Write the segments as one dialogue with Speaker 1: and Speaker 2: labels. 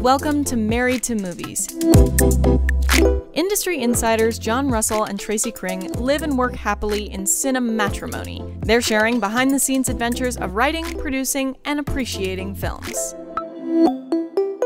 Speaker 1: Welcome to Married to Movies. Industry insiders John Russell and Tracy Kring live and work happily in cinematrimony. They're sharing behind-the-scenes adventures of writing, producing, and appreciating films.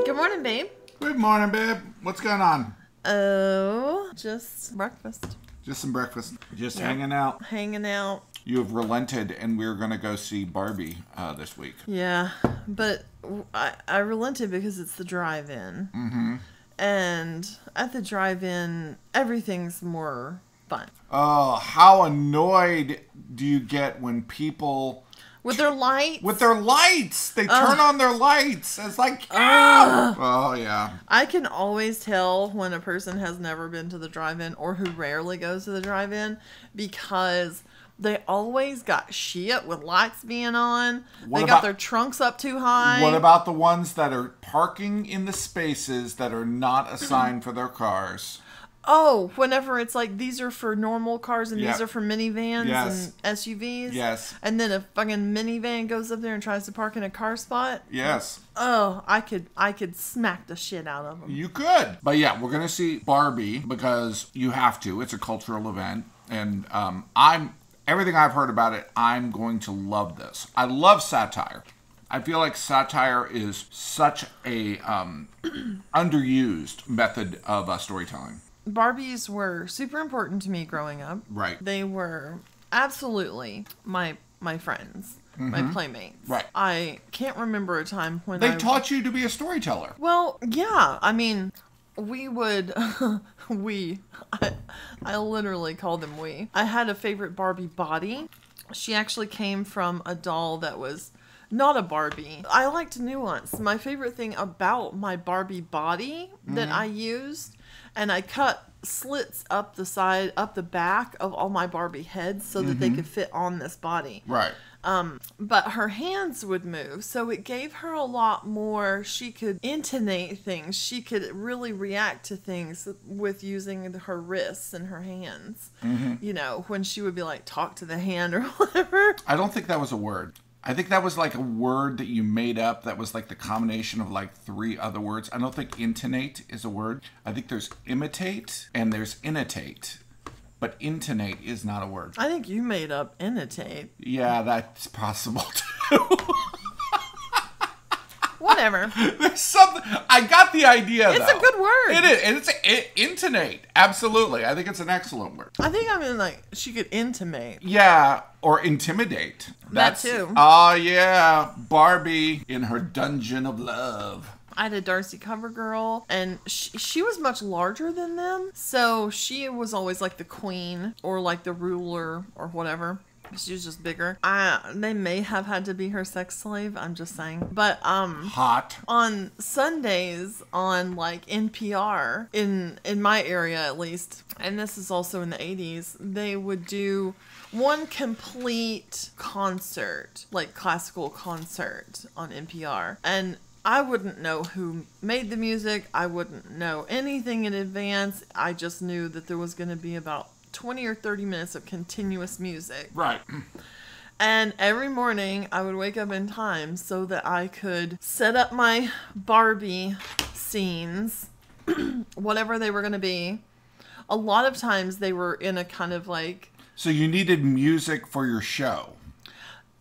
Speaker 2: Good morning, babe.
Speaker 3: Good morning, babe. What's going on?
Speaker 2: Oh, just breakfast.
Speaker 3: Just some breakfast. Just hanging out.
Speaker 2: Hanging out.
Speaker 3: You have relented, and we're going to go see Barbie this week.
Speaker 2: Yeah, but I relented because it's the drive-in. Mm-hmm. And at the drive-in, everything's more fun.
Speaker 3: Oh, how annoyed do you get when people...
Speaker 2: With their lights?
Speaker 3: With their lights! They turn on their lights. It's like, ow! Oh, yeah.
Speaker 2: I can always tell when a person has never been to the drive-in or who rarely goes to the drive-in because... They always got shit with lights being on. They got their trunks up too high.
Speaker 3: What about the ones that are parking in the spaces that are not assigned for their cars?
Speaker 2: Oh, whenever it's like, these are for normal cars and these are for minivans and SUVs.
Speaker 3: Yes.
Speaker 2: And then a fucking minivan goes up there and tries to park in a car spot.
Speaker 3: Yes.
Speaker 2: Oh, I could smack the shit out of them.
Speaker 3: You could. But yeah, we're going to see Barbie because you have to. It's a cultural event. And everything I've heard about it, I'm going to love this. I love satire. I feel like satire is such a underused method of storytelling.
Speaker 2: Barbies were super important to me growing up.
Speaker 3: Right.
Speaker 2: They were absolutely my friends, my playmates.
Speaker 3: Right.
Speaker 2: I can't remember a time when
Speaker 3: they taught you to be a storyteller.
Speaker 2: Well, yeah. I mean... We would, I literally called them we. I had a favorite Barbie body. She actually came from a doll that was not a Barbie. I like to nuance. My favorite thing about my Barbie body that I used, and I cut slits up the side, up the back of all my Barbie heads so that they could fit on this body.
Speaker 3: Right.
Speaker 2: But her hands would move, so it gave her a lot more. She could intonate things. She could really react to things with using her wrists and her hands. You know, when she would be like, talk to the hand or whatever.
Speaker 3: I don't think that was a word. I think that was like a word that you made up that was like the combination of like 3 other words. I don't think intonate is a word. I think there's imitate and there's innotate. But intonate is not a word.
Speaker 2: I think you made up innotate.
Speaker 3: Yeah, that's possible too.
Speaker 2: Whatever.
Speaker 3: There's something. I got the idea.
Speaker 2: It's a good word.
Speaker 3: It is. And it's intonate. Absolutely. I think it's an excellent word.
Speaker 2: I think like she could intimate.
Speaker 3: Yeah, or intimidate.
Speaker 2: That too.
Speaker 3: Oh yeah, Barbie in her dungeon of love.
Speaker 2: I had a Darcy CoverGirl, and she was much larger than them, so she was always like the queen or like the ruler or whatever. She was just bigger. They may have had to be her sex slave, I'm just saying. But
Speaker 3: hot.
Speaker 2: On Sundays on like NPR in my area at least, and this is also in the 80s, they would do one complete concert, like classical concert on NPR. And I wouldn't know who made the music. I wouldn't know anything in advance. I just knew that there was going to be about 20 or 30 minutes of continuous music.
Speaker 3: Right.
Speaker 2: And every morning I would wake up in time so that I could set up my Barbie scenes, whatever they were going to be. A lot of times they were in a kind of like...
Speaker 3: So you needed music for your show.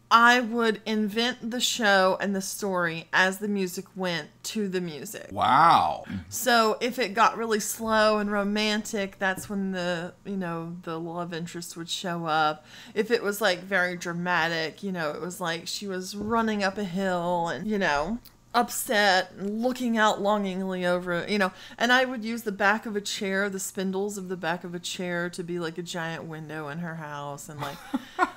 Speaker 2: I would invent the show and the story as the music went to the music.
Speaker 3: Wow.
Speaker 2: So if it got really slow and romantic, that's when the love interest would show up. If it was like very dramatic, it was like she was running up a hill and, upset and looking out longingly over it, and I would use the back of a chair, the spindles of the back of a chair to be like a giant window in her house, and like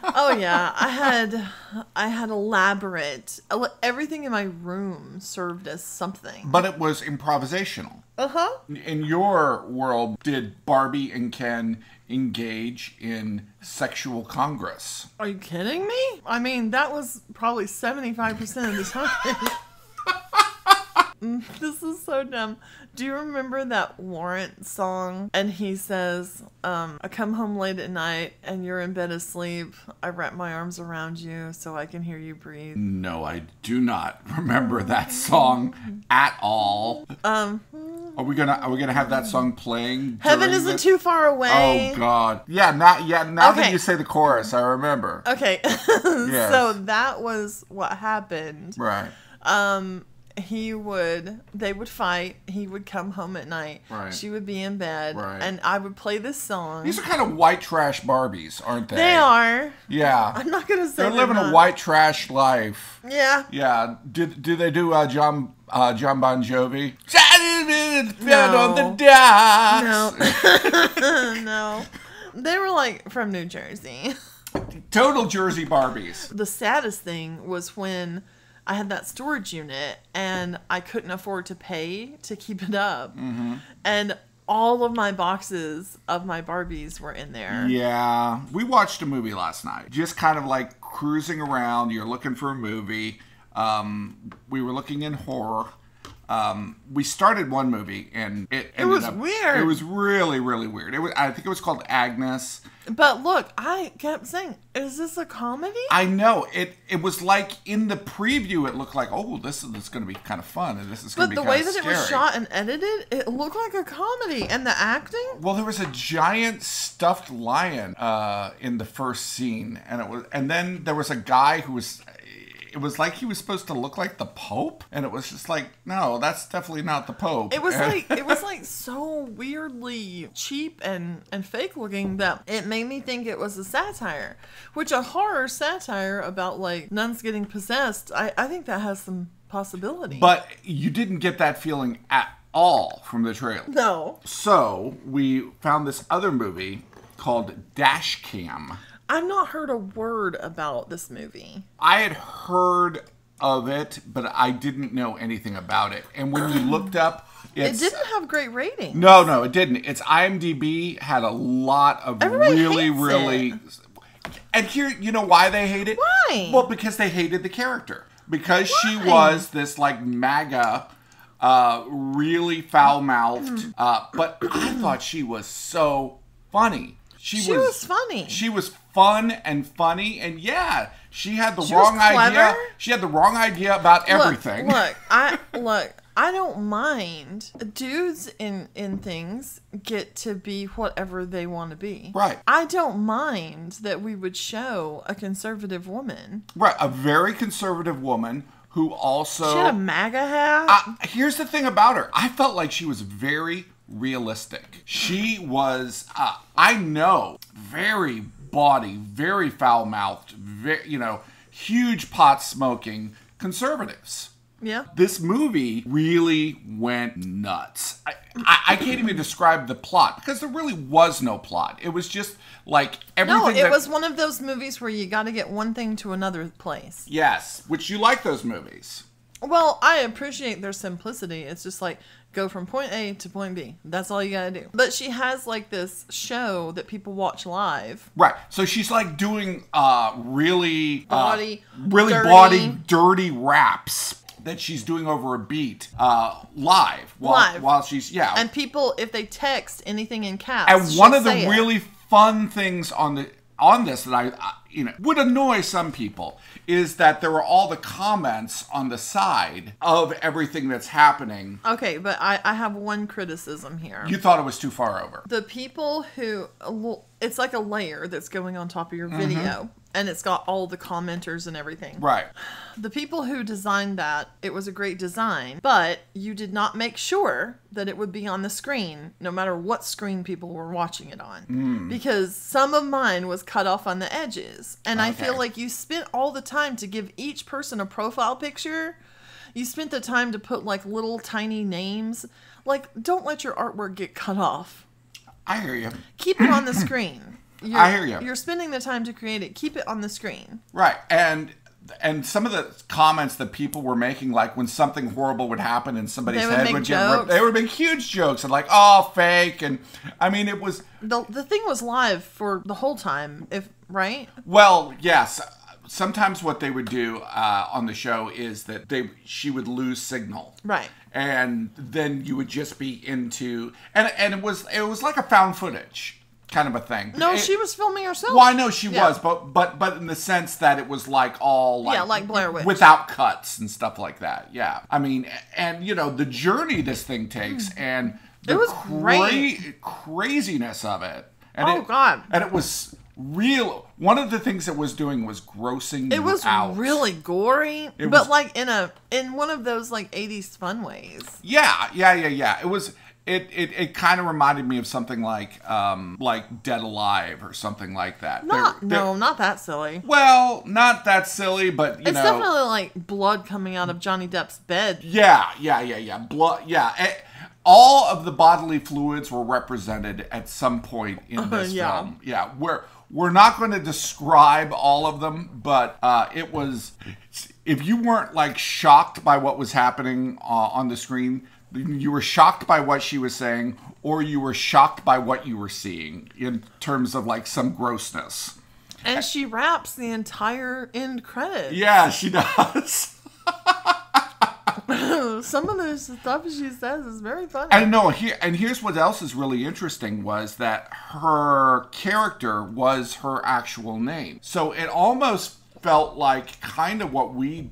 Speaker 2: oh yeah, I had elaborate, everything in my room served as something.
Speaker 3: But it was improvisational. In your world, did Barbie and Ken engage in sexual congress?
Speaker 2: Are you kidding me? I mean, that was probably 75% of the time. This is so dumb. Do you remember that Warrant song? And he says, I come home late at night and you're in bed asleep. I wrap my arms around you so I can hear you breathe.
Speaker 3: No, I do not remember that song at all. Are we gonna have that song playing?
Speaker 2: Heaven isn't too far away.
Speaker 3: Oh God. Yeah, now that you say the chorus, I remember.
Speaker 2: Okay.
Speaker 3: Yes.
Speaker 2: So that was what happened.
Speaker 3: Right.
Speaker 2: They would fight. He would come home at night.
Speaker 3: Right.
Speaker 2: She would be in bed.
Speaker 3: Right.
Speaker 2: And I would play this song.
Speaker 3: These are kind of white trash Barbies, aren't they?
Speaker 2: They are.
Speaker 3: Yeah.
Speaker 2: I'm not going to say
Speaker 3: they're living a white trash life.
Speaker 2: Yeah.
Speaker 3: Yeah. Do they do John Bon Jovi?
Speaker 2: No.
Speaker 3: On the docks.
Speaker 2: No. No. They were like from New Jersey.
Speaker 3: Total Jersey Barbies.
Speaker 2: The saddest thing was when I had that storage unit and I couldn't afford to pay to keep it up. Mm-hmm. And all of my boxes of my Barbies were in there.
Speaker 3: Yeah. We watched a movie last night. Just kind of like cruising around. You're looking for a movie. We were looking in horror. We started one movie and it
Speaker 2: was weird.
Speaker 3: It was really, really weird. I think it was called Agnes.
Speaker 2: But look, I kept saying, is this a comedy?
Speaker 3: I know. It was like in the preview, it looked like, oh, this is going to be kind of fun. And this is going to be kind of scary.
Speaker 2: But the way that it was shot and edited, it looked like a comedy. And the acting?
Speaker 3: Well, there was a giant stuffed lion in the first scene. And then there was a guy who was... It was like he was supposed to look like the Pope, and it was just like, no, that's definitely not the Pope.
Speaker 2: It was like so weirdly cheap and fake looking that it made me think it was a satire, which a horror satire about like nuns getting possessed. I think that has some possibility.
Speaker 3: But you didn't get that feeling at all from the trailer.
Speaker 2: No.
Speaker 3: So we found this other movie called Dash Cam.
Speaker 2: I've not heard a word about this movie.
Speaker 3: I had heard of it, but I didn't know anything about it. And when you looked up,
Speaker 2: it didn't have great ratings.
Speaker 3: No, it didn't. Its IMDb had a lot of
Speaker 2: Everybody
Speaker 3: really.
Speaker 2: hates it.
Speaker 3: And here, you know why they hate it?
Speaker 2: Why?
Speaker 3: Well, because they hated the character. Because
Speaker 2: Why?
Speaker 3: she was this like MAGA, really foul-mouthed. But I thought she was so funny. She was funny. She was fun and funny, and yeah, she had the wrong idea. She had the wrong idea about everything.
Speaker 2: Look, I don't mind. Dudes in things get to be whatever they want to be.
Speaker 3: Right.
Speaker 2: I don't mind that we would show a conservative woman.
Speaker 3: Right, a very conservative woman who also...
Speaker 2: She had a MAGA hat.
Speaker 3: Here's the thing about her. I felt like she was very realistic. She was, I know, very bawdy, very foul-mouthed, huge pot-smoking conservatives.
Speaker 2: Yeah.
Speaker 3: This movie really went nuts. I can't even describe the plot because there really was no plot. It was just like everything.
Speaker 2: No, it was one of those movies where you got to get one thing to another place.
Speaker 3: Yes, which you like those movies.
Speaker 2: Well, I appreciate their simplicity. It's just like, go from point A to point B. That's all you gotta do. But she has like this show that people watch live.
Speaker 3: Right. So she's like doing really dirty raps that she's doing over a beat live while she's
Speaker 2: And people, if they text anything in caps,
Speaker 3: and one of the really fun things on this that I would annoy some people is that there were all the comments on the side of everything that's happening.
Speaker 2: Okay, but I have one criticism here.
Speaker 3: You thought it was too far over.
Speaker 2: The people who... It's like a layer that's going on top of your video. And it's got all the commenters and everything.
Speaker 3: Right.
Speaker 2: The people who designed that, it was a great design, but you did not make sure that it would be on the screen, no matter what screen people were watching it on. Because some of mine was cut off on the edges. And I feel like you spent all the time to give each person a profile picture. You spent the time to put like little tiny names. Like, don't let your artwork get cut off.
Speaker 3: I hear you.
Speaker 2: Keep it on the screen.
Speaker 3: I hear you.
Speaker 2: You're spending the time to create it. Keep it on the screen.
Speaker 3: Right. And some of the comments that people were making, like when something horrible would happen and somebody's head would get ripped, they would make huge jokes and like, oh, fake. And I mean, it was...
Speaker 2: The thing was live for the whole time, right?
Speaker 3: Well, yes. Sometimes what they would do on the show is that she would lose signal.
Speaker 2: Right.
Speaker 3: and then you would just be into, and it was like a found footage kind of a thing.
Speaker 2: No, she was filming herself.
Speaker 3: Well, I know she was, but in the sense that it was like all like,
Speaker 2: like Blair Witch,
Speaker 3: without cuts and stuff like that. Yeah, I mean, and you know the journey this thing takes, and the
Speaker 2: it was great.
Speaker 3: Craziness of it. And
Speaker 2: God!
Speaker 3: And it was real. One of the things it was doing was grossing
Speaker 2: It was
Speaker 3: you out.
Speaker 2: really gory, but like in one of those like 80s fun ways.
Speaker 3: Yeah. It was. It kind of reminded me of something like Dead Alive or something like that.
Speaker 2: Not that silly.
Speaker 3: Well, not that silly, but
Speaker 2: it's definitely like blood coming out of Johnny Depp's bed.
Speaker 3: Yeah. Blood. Yeah. All of the bodily fluids were represented at some point in this film. Yeah. We're not going to describe all of them, but it was. If you weren't like shocked by what was happening on the screen, you were shocked by what she was saying, or you were shocked by what you were seeing in terms of like some grossness.
Speaker 2: And she raps the entire end credits.
Speaker 3: Yeah, she does.
Speaker 2: Some of the stuff she says is very funny.
Speaker 3: And no, here's what else is really interesting was that her character was her actual name. So it almost felt like kind of what we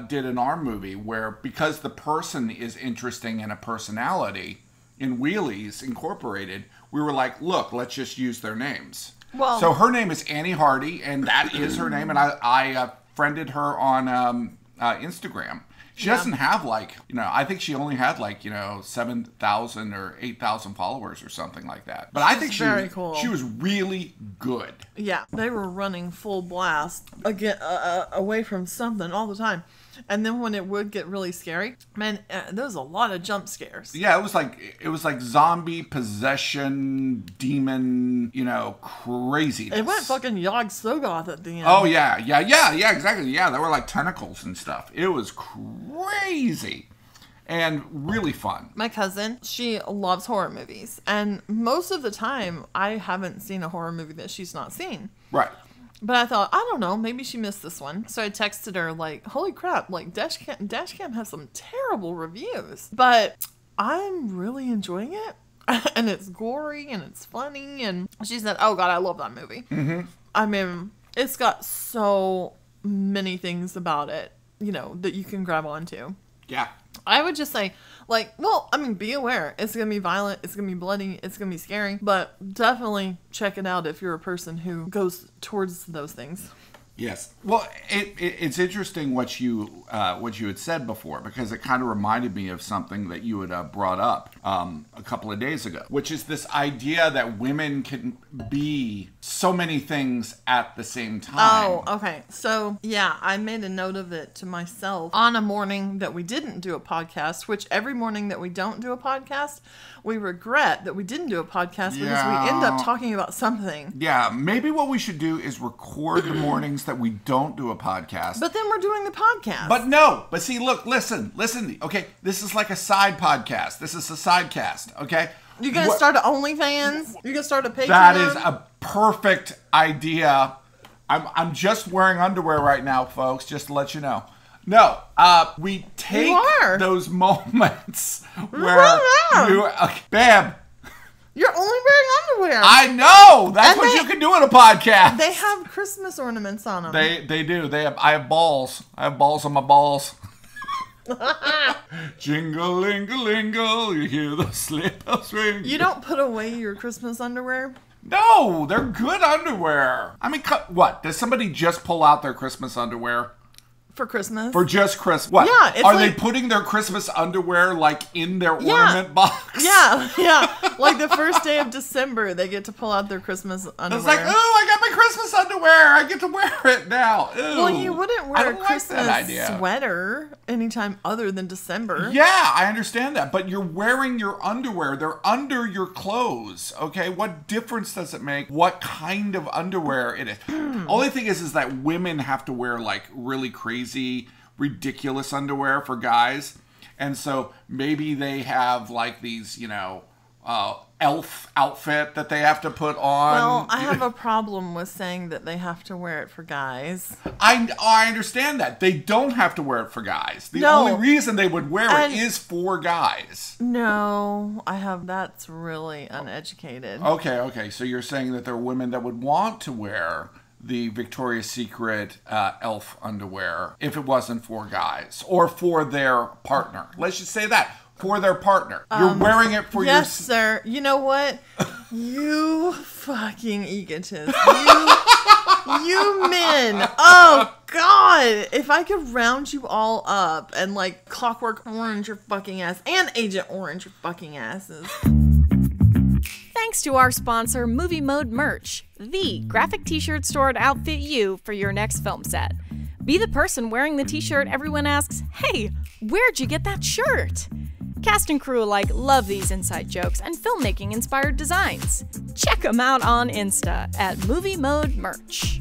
Speaker 3: did in our movie, where because the person is interesting in a personality in Wheelies Incorporated, we were like, look, let's just use their names. Well, so her name is Annie Hardy, and that is her name, and I friended her on Instagram. She doesn't have like, I think she only had like, 7,000 or 8,000 followers or something like that. But I think she was really good.
Speaker 2: Yeah, they were running full blast away from something all the time. And then when it would get really scary, man, there was a lot of jump scares.
Speaker 3: Yeah, it was like zombie possession, demon, craziness.
Speaker 2: It went fucking Yog Sothoth at the end.
Speaker 3: Oh yeah, exactly. Yeah, there were like tentacles and stuff. It was crazy and really fun.
Speaker 2: My cousin, she loves horror movies, and most of the time, I haven't seen a horror movie that she's not seen.
Speaker 3: Right.
Speaker 2: But I thought, I don't know, maybe she missed this one. So I texted her like, holy crap, like Dashcam has some terrible reviews. But I'm really enjoying it. And it's gory and it's funny. And she said, oh God, I love that movie. Mm-hmm. I mean, it's got so many things about it, that you can grab onto.
Speaker 3: Yeah.
Speaker 2: I would just say, be aware. It's going to be violent. It's going to be bloody. It's going to be scary. But definitely check it out if you're a person who goes towards those things.
Speaker 3: Yes. Well, it's interesting what you had said before, because it kind of reminded me of something that you had brought up a couple of days ago, which is this idea that women can be so many things at the same time.
Speaker 2: Oh, okay. So, yeah, I made a note of it to myself on a morning that we didn't do a podcast, which every morning that we don't do a podcast, we regret that we didn't do a podcast because we end up talking about something.
Speaker 3: Yeah, maybe what we should do is record the mornings that we don't do a podcast.
Speaker 2: But then we're doing the podcast.
Speaker 3: But see, look, listen. Okay, this is like a side podcast. This is a sidecast, okay?
Speaker 2: You're going to start an OnlyFans? You're going to start a Patreon?
Speaker 3: That is a perfect idea. I'm just wearing underwear right now, folks, just to let you know. No, we take those moments where Bam.
Speaker 2: You're only wearing underwear.
Speaker 3: I know. That's what you can do in a podcast.
Speaker 2: They have Christmas ornaments on them.
Speaker 3: They do. I have balls. I have balls on my balls. Jingle-lingle-lingle, you hear the sleigh bells ring.
Speaker 2: You don't put away your Christmas underwear?
Speaker 3: No, they're good underwear. I mean, what? Does somebody just pull out their Christmas underwear?
Speaker 2: For Christmas?
Speaker 3: For just Christmas. What?
Speaker 2: Yeah.
Speaker 3: Are they putting their Christmas underwear like in their ornament box?
Speaker 2: Yeah. Like the first day of December, they get to pull out their Christmas underwear.
Speaker 3: It's like, oh, I got my Christmas underwear. I get to wear it now. Ew.
Speaker 2: Well, you wouldn't wear a Christmas sweater anytime other than December.
Speaker 3: Yeah, I understand that. But you're wearing your underwear. They're under your clothes. Okay? What difference does it make what kind of underwear it is? Only thing is that women have to wear like really crazy, ridiculous underwear for guys, and so maybe they have like these elf outfit that they have to put on.
Speaker 2: Well, I have a problem with saying that they have to wear it for guys.
Speaker 3: I understand that. They don't have to wear it for guys. The
Speaker 2: No.
Speaker 3: only reason they would wear it is for guys.
Speaker 2: No, that's really uneducated.
Speaker 3: Okay. So you're saying that there are women that would want to wear the Victoria's Secret elf underwear if it wasn't for guys or for their partner. Let's just say that. For their partner. You're wearing it for
Speaker 2: Yes, sir. You know what? You fucking egotist. You men. Oh, God. If I could round you all up and like Clockwork Orange your fucking ass and Agent Orange your fucking asses.
Speaker 1: Thanks to our sponsor, Movie Mode Merch, the graphic t-shirt store to outfit you for your next film set. Be the person wearing the t-shirt everyone asks, "Hey, where'd you get that shirt?" Cast and crew alike love these inside jokes and filmmaking-inspired designs. Check them out on Insta at Movie Mode Merch.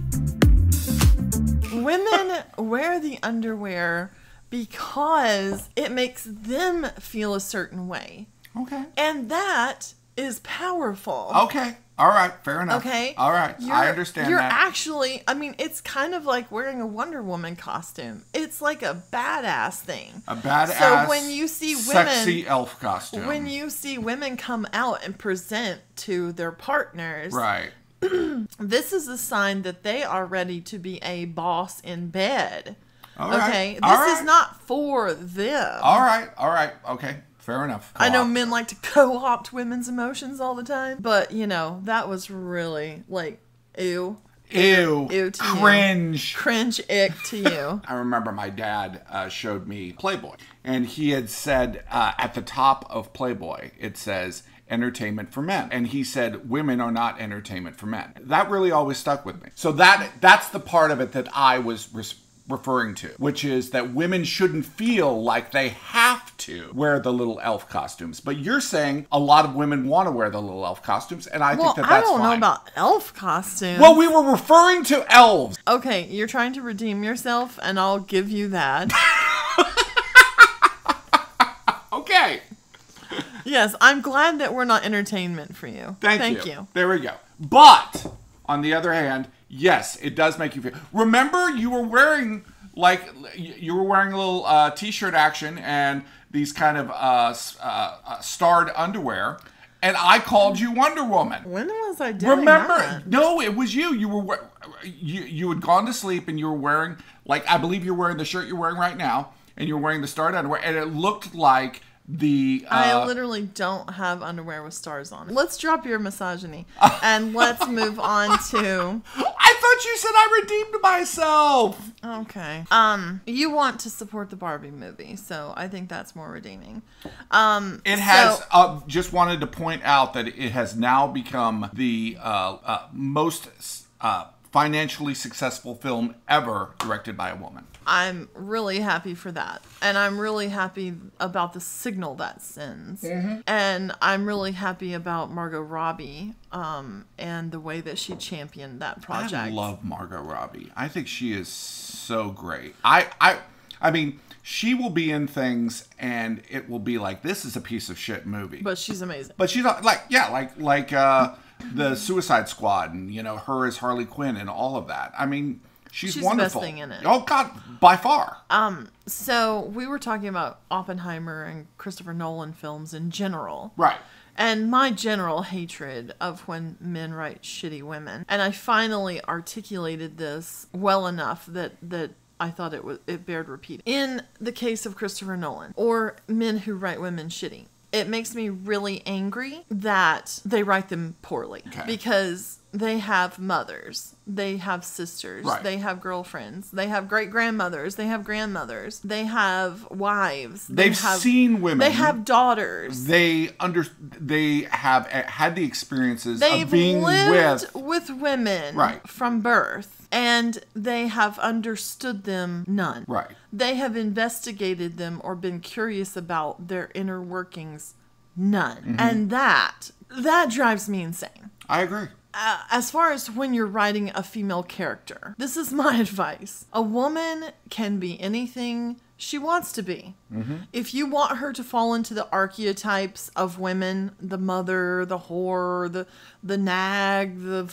Speaker 2: Women wear the underwear because it makes them feel a certain way.
Speaker 3: Okay.
Speaker 2: And that is powerful.
Speaker 3: Okay. All right. Fair enough.
Speaker 2: Okay.
Speaker 3: All right. I understand
Speaker 2: you're
Speaker 3: that.
Speaker 2: actually, I mean, it's kind of like wearing a Wonder Woman costume. It's like a badass thing.
Speaker 3: A badass,
Speaker 2: so when you see women,
Speaker 3: sexy elf costume.
Speaker 2: When you see women come out and present to their partners,
Speaker 3: right.
Speaker 2: this is a sign that they are ready to be a boss in bed.
Speaker 3: All right.
Speaker 2: Okay?
Speaker 3: All
Speaker 2: This
Speaker 3: right.
Speaker 2: is not for them.
Speaker 3: All right. Okay. Fair enough.
Speaker 2: I know men like to co-opt women's emotions all the time, but, you know, that was really, like, ew.
Speaker 3: Ew.
Speaker 2: Ew to
Speaker 3: Cringe.
Speaker 2: you. Cringe ick to you.
Speaker 3: I remember my dad showed me Playboy, and he had said at the top of Playboy, it says, entertainment for men. And he said, women are not entertainment for men. That really always stuck with me. So that's the part of it that I was referring to, which is that women shouldn't feel like they have to wear the little elf costumes. But you're saying a lot of women want to wear the little elf costumes, and I think that's fine.
Speaker 2: I don't know about elf costumes.
Speaker 3: Well, we were referring to elves.
Speaker 2: Okay, you're trying to redeem yourself, and I'll give you that.
Speaker 3: Okay.
Speaker 2: Yes, I'm glad that we're not entertainment for you.
Speaker 3: Thank you. There we go. But, on the other hand, yes, it does make you feel. Remember, you were wearing a little t-shirt action and these kind of starred underwear, and I called you Wonder Woman.
Speaker 2: When was I doing
Speaker 3: Remember?
Speaker 2: that?
Speaker 3: No, it was you. You had gone to sleep and you were wearing, like, I believe you're wearing the shirt you're wearing right now, and you're wearing the starred underwear, and it looked like
Speaker 2: I literally don't have underwear with stars on it. Let's drop your misogyny and let's move on to...
Speaker 3: I thought you said I redeemed myself.
Speaker 2: Okay. You want to support the Barbie movie, so I think that's more redeeming. It
Speaker 3: has, just wanted to point out that it has now become the most financially successful film ever directed by a woman.
Speaker 2: I'm really happy for that. And I'm really happy about the signal that sends. Mm-hmm. And I'm really happy about Margot Robbie and the way that she championed that project.
Speaker 3: I love Margot Robbie. I think she is so great. I mean, she will be in things and it will be like, this is a piece of shit movie.
Speaker 2: But she's amazing.
Speaker 3: But she's like the Suicide Squad and, you know, her as Harley Quinn and all of that. I mean... She's wonderful.
Speaker 2: The best thing in it.
Speaker 3: Oh, God, by far.
Speaker 2: So we were talking about Oppenheimer and Christopher Nolan films in general.
Speaker 3: Right.
Speaker 2: And my general hatred of when men write shitty women. And I finally articulated this well enough that I thought it bared repeating. In the case of Christopher Nolan, or men who write women shitty, it makes me really angry that they write them poorly. Okay. Because they have mothers, they have sisters, right. They have girlfriends, they have great-grandmothers, they have grandmothers, they have wives.
Speaker 3: They've seen women.
Speaker 2: They have daughters.
Speaker 3: They have had the experiences of being
Speaker 2: with women
Speaker 3: right.
Speaker 2: from birth, and they have understood them none.
Speaker 3: Right.
Speaker 2: They have investigated them or been curious about their inner workings none. Mm-hmm. And that drives me insane.
Speaker 3: I agree.
Speaker 2: as far as when you're writing a female character, this is my advice. A woman can be anything she wants to be. If you want her to fall into the archetypes of women, the mother, the whore, the nag, the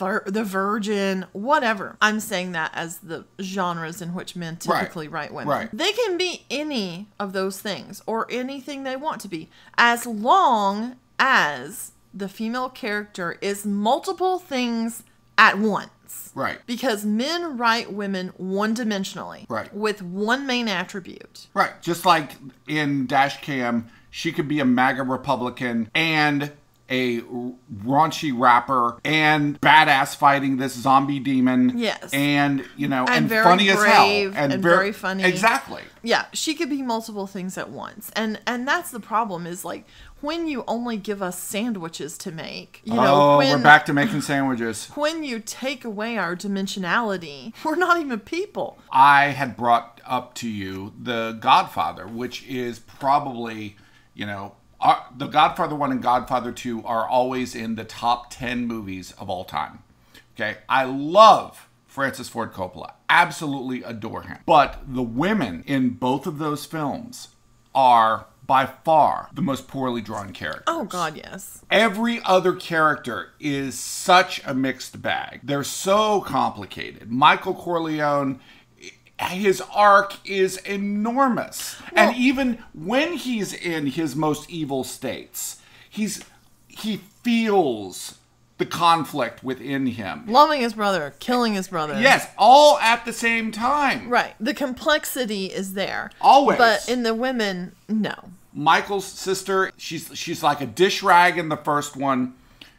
Speaker 2: virgin, whatever. I'm saying that as the genres in which men typically write women.
Speaker 3: Right.
Speaker 2: They can be any of those things or anything they want to be, as long as the female character is multiple things at once.
Speaker 3: Right.
Speaker 2: Because men write women one-dimensionally.
Speaker 3: Right.
Speaker 2: With one main attribute.
Speaker 3: Right. Just like in Dash Cam, she could be a MAGA Republican and a raunchy rapper and badass fighting this zombie demon.
Speaker 2: Yes.
Speaker 3: And, and
Speaker 2: very
Speaker 3: funny as hell.
Speaker 2: brave and very funny.
Speaker 3: Exactly.
Speaker 2: Yeah, she could be multiple things at once. And that's the problem is like when you only give us sandwiches to make,
Speaker 3: we're back to making sandwiches.
Speaker 2: When you take away our dimensionality, we're not even people.
Speaker 3: I had brought up to you The Godfather, which is probably, The Godfather 1 and Godfather 2 are always in the top 10 movies of all time. Okay? I love Francis Ford Coppola. Absolutely adore him. But the women in both of those films are by far the most poorly drawn characters.
Speaker 2: Oh, God, yes.
Speaker 3: Every other character is such a mixed bag. They're so complicated. Michael Corleone, his arc is enormous. Well, and even when he's in his most evil states, he feels the conflict within him.
Speaker 2: Loving his brother, killing his brother.
Speaker 3: Yes, all at the same time.
Speaker 2: Right. The complexity is there.
Speaker 3: Always.
Speaker 2: But in the women, no.
Speaker 3: Michael's sister, she's like a dish rag in the first one.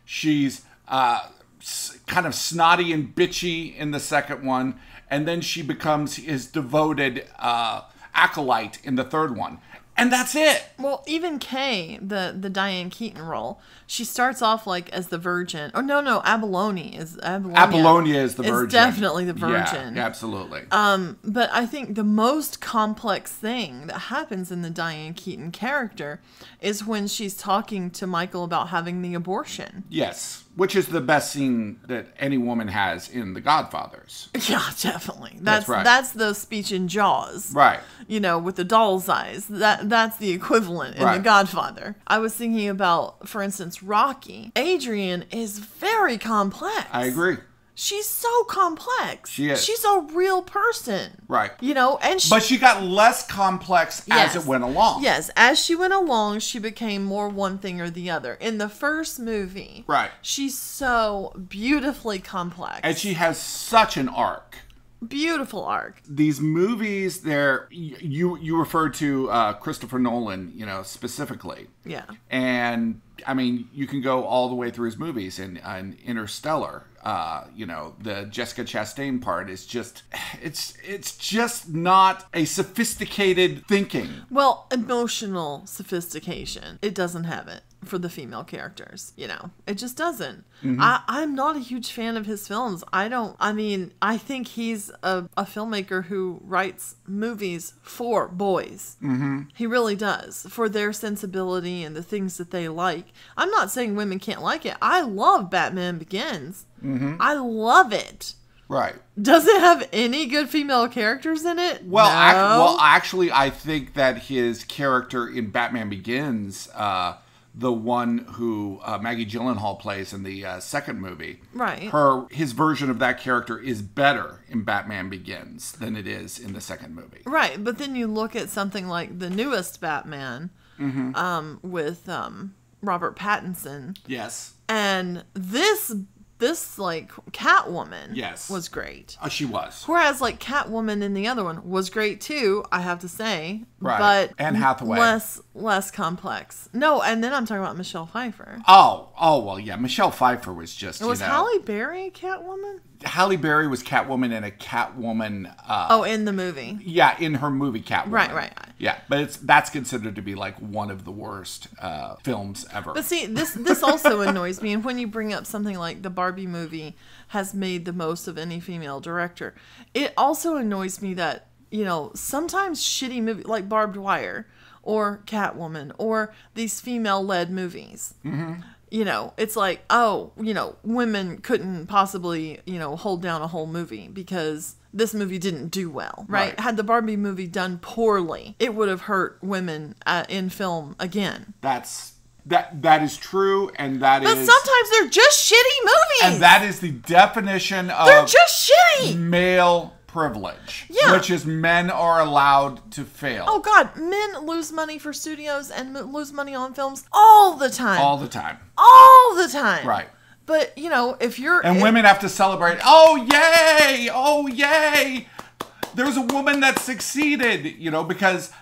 Speaker 3: She's kind of snotty and bitchy in the second one. And then she becomes his devoted acolyte in the third one. And that's it.
Speaker 2: Well, even Kay, the Diane Keaton role, she starts off like as the virgin. Oh, no, Apollonia is the virgin. It's definitely the virgin.
Speaker 3: Yeah, absolutely.
Speaker 2: But I think the most complex thing that happens in the Diane Keaton character is when she's talking to Michael about having the abortion.
Speaker 3: Yes. Which is the best scene that any woman has in The Godfathers.
Speaker 2: Yeah, definitely.
Speaker 3: That's right.
Speaker 2: That's the speech in Jaws.
Speaker 3: Right.
Speaker 2: With the doll's eyes. That's the equivalent in The Godfather. I was thinking about, for instance, Rocky. Adrian is very complex.
Speaker 3: I agree.
Speaker 2: She's so complex.
Speaker 3: She is.
Speaker 2: She's a real person.
Speaker 3: Right.
Speaker 2: But
Speaker 3: she got less complex as it went along.
Speaker 2: Yes. As she went along, she became more one thing or the other. In the first movie,
Speaker 3: right,
Speaker 2: she's so beautifully complex.
Speaker 3: And she has such an arc.
Speaker 2: Beautiful arc.
Speaker 3: These movies, you referred to Christopher Nolan, specifically.
Speaker 2: Yeah.
Speaker 3: And, I mean, you can go all the way through his movies. In Interstellar, the Jessica Chastain part is just, it's just not a sophisticated thinking.
Speaker 2: Well, emotional sophistication. It doesn't have it for the female characters. It just doesn't. Mm-hmm. I'm not a huge fan of his films. I think he's a filmmaker who writes movies for boys.
Speaker 3: Mm-hmm.
Speaker 2: He really does, for their sensibility and the things that they like. I'm not saying women can't like it. I love Batman Begins.
Speaker 3: Mm-hmm.
Speaker 2: I love it.
Speaker 3: Right.
Speaker 2: Does it have any good female characters in it?
Speaker 3: Well,
Speaker 2: no.
Speaker 3: Actually, I think that his character in Batman Begins, the one who Maggie Gyllenhaal plays in the second movie,
Speaker 2: right?
Speaker 3: His version of that character is better in Batman Begins than it is in the second movie.
Speaker 2: Right, but then you look at something like the newest Batman,
Speaker 3: mm-hmm.
Speaker 2: With Robert Pattinson.
Speaker 3: Yes.
Speaker 2: And this like Catwoman,
Speaker 3: yes,
Speaker 2: was great.
Speaker 3: She was.
Speaker 2: Whereas like Catwoman in the other one was great too, I have to say.
Speaker 3: Right.
Speaker 2: But
Speaker 3: Anne Hathaway.
Speaker 2: Less complex. No, and then I'm talking about Michelle Pfeiffer.
Speaker 3: Oh well, yeah. Michelle Pfeiffer was just.
Speaker 2: Was Halle Berry Catwoman?
Speaker 3: Halle Berry was Catwoman in a Catwoman.
Speaker 2: In the movie.
Speaker 3: Yeah, in her movie Catwoman.
Speaker 2: Right.
Speaker 3: Yeah, but that's considered to be like one of the worst films ever.
Speaker 2: But see, this also annoys me. And when you bring up something like the Barbie movie has made the most of any female director, it also annoys me that sometimes shitty movies like Barbed Wire or Catwoman or these female-led movies.
Speaker 3: Mm-hmm.
Speaker 2: You know, it's like, oh, you know, women couldn't possibly, you know, hold down a whole movie because this movie didn't do well, right? Had the Barbie movie done poorly, it would have hurt women in film again.
Speaker 3: That is true, and
Speaker 2: but sometimes they're just shitty movies.
Speaker 3: And that is the definition of
Speaker 2: they're just shitty
Speaker 3: male privilege, which is men are allowed to fail.
Speaker 2: Oh God, men lose money for studios and lose money on films all the time.
Speaker 3: All the time.
Speaker 2: All the time.
Speaker 3: Right.
Speaker 2: But, you know, if you're...
Speaker 3: And women have to celebrate, oh, yay! Oh, yay! There's a woman that succeeded, you know, because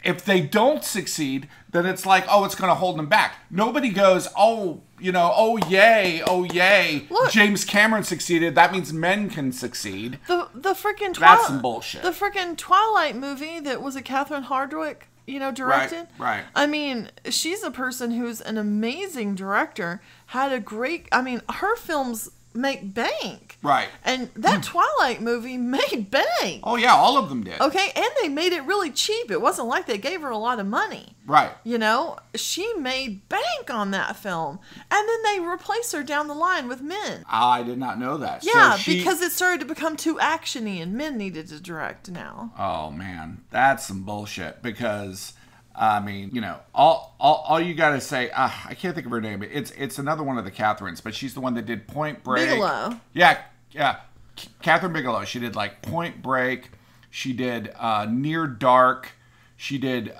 Speaker 3: if they don't succeed, then it's like, oh, it's going to hold them back. Nobody goes, oh, you know, oh, yay, oh, yay. Look, James Cameron succeeded. That means men can succeed.
Speaker 2: The freaking Twilight...
Speaker 3: That's some bullshit.
Speaker 2: The freaking Twilight movie that was a Catherine Hardwicke, you know, directed.
Speaker 3: Right.
Speaker 2: I mean, she's a person who's an amazing director, had a great... I mean, her films make bank.
Speaker 3: Right.
Speaker 2: And that Twilight movie made bank.
Speaker 3: Oh, yeah, all of them did.
Speaker 2: Okay, and they made it really cheap. It wasn't like they gave her a lot of money.
Speaker 3: Right.
Speaker 2: You know, she made bank on that film. And then they replaced her down the line with men.
Speaker 3: I did not know that.
Speaker 2: Yeah, so because it started to become too action-y and men needed to direct now.
Speaker 3: Oh, man. That's some bullshit because... I mean, you know, all you got to say, I can't think of her name. It's another one of the Catherines, but she's the one that did Point Break.
Speaker 2: Bigelow.
Speaker 3: Yeah. Catherine Bigelow. She did like Point Break. She did Near Dark. She did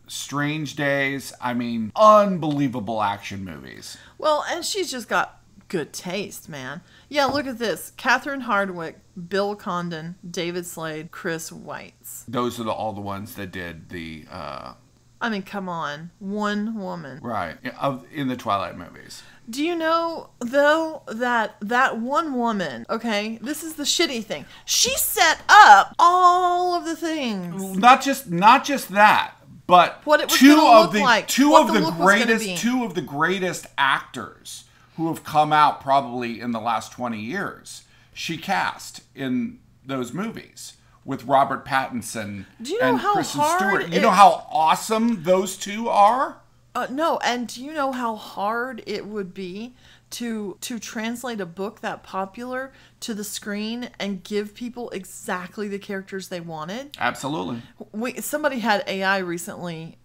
Speaker 3: Strange Days. I mean, unbelievable action movies.
Speaker 2: Well, and she's just got good taste, man. Yeah, look at this. Catherine Hardwicke, Bill Condon, David Slade, Chris Weitz.
Speaker 3: Those are all the ones that did the...
Speaker 2: I mean, come on. One woman.
Speaker 3: Right. In the Twilight movies.
Speaker 2: Do you know, though, that one woman, okay, this is the shitty thing. She set up all of the things.
Speaker 3: Not just that, but
Speaker 2: what it was two of
Speaker 3: the greatest actors who have come out probably in the last 20 years, she cast in those movies with Robert Pattinson and Kristen Stewart. You know how awesome those two are?
Speaker 2: No, and do you know how hard it would be to translate a book that popular to the screen and give people exactly the characters they wanted?
Speaker 3: Absolutely.
Speaker 2: Somebody had AI recently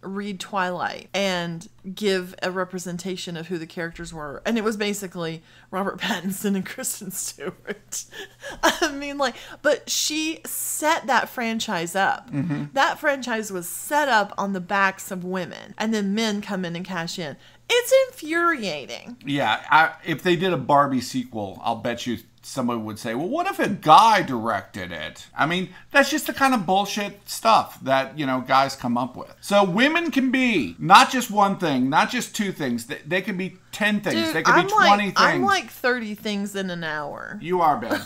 Speaker 2: read Twilight and give a representation of who the characters were, and it was basically Robert Pattinson and Kristen Stewart. I mean, like, but she set that franchise up. Mm-hmm. That franchise was set up on the backs of women, and then men come in and cash in. It's infuriating.
Speaker 3: Yeah, if they did a Barbie sequel, I'll bet you somebody would say, well, what if a guy directed it? I mean, that's just the kind of bullshit stuff that, you know, guys come up with. So women can be not just one thing, not just two things. They can be 10 things.
Speaker 2: Dude,
Speaker 3: they can be 20 things.
Speaker 2: I'm like 30 things in an hour.
Speaker 3: You are, Ben.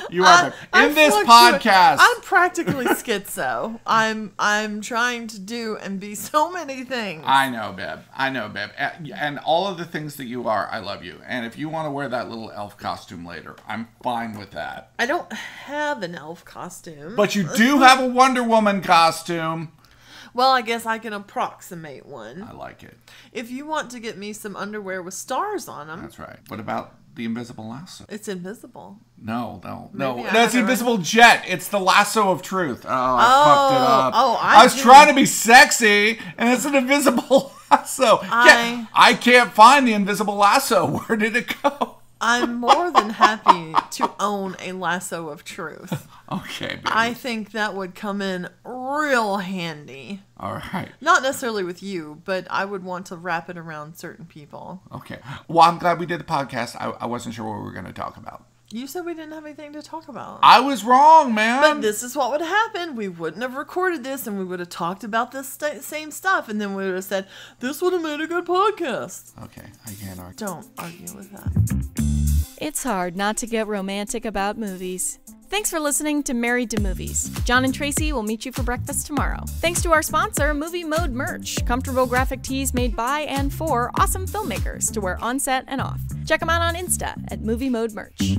Speaker 3: You are, Ben. In this podcast.
Speaker 2: I'm practically schizo. I'm trying to do and be so many things.
Speaker 3: I know, Beb. And all of the things that you are, I love you. And if you want to wear that little elf costume later, I'm fine with that.
Speaker 2: I don't have an elf costume.
Speaker 3: But you do have a Wonder Woman costume.
Speaker 2: Well, I guess I can approximate one.
Speaker 3: I like it.
Speaker 2: If you want to get me some underwear with stars on them.
Speaker 3: That's right. What about the invisible lasso?
Speaker 2: It's invisible.
Speaker 3: No. That's the invisible jet. It's the lasso of truth. Oh, I fucked it up. I was trying to be sexy, and it's an invisible lasso. I can't find the invisible lasso. Where did it go?
Speaker 2: I'm more than happy to own a lasso of truth.
Speaker 3: Okay, baby.
Speaker 2: I think that would come in real handy.
Speaker 3: All right.
Speaker 2: Not necessarily with you, but I would want to wrap it around certain people.
Speaker 3: Okay. Well, I'm glad we did the podcast. I wasn't sure what we were going to talk about.
Speaker 2: You said we didn't have anything to talk about.
Speaker 3: I was wrong, man.
Speaker 2: But this is what would happen. We wouldn't have recorded this, and we would have talked about this same stuff, and then we would have said, this would have made a good podcast.
Speaker 3: Okay, I can't argue.
Speaker 2: Don't argue with that.
Speaker 1: It's hard not to get romantic about movies. Thanks for listening to Married to Movies. Jon and Tracy will meet you for breakfast tomorrow. Thanks to our sponsor, Movie Mode Merch, comfortable graphic tees made by and for awesome filmmakers to wear on set and off. Check them out on Insta at Movie Mode Merch.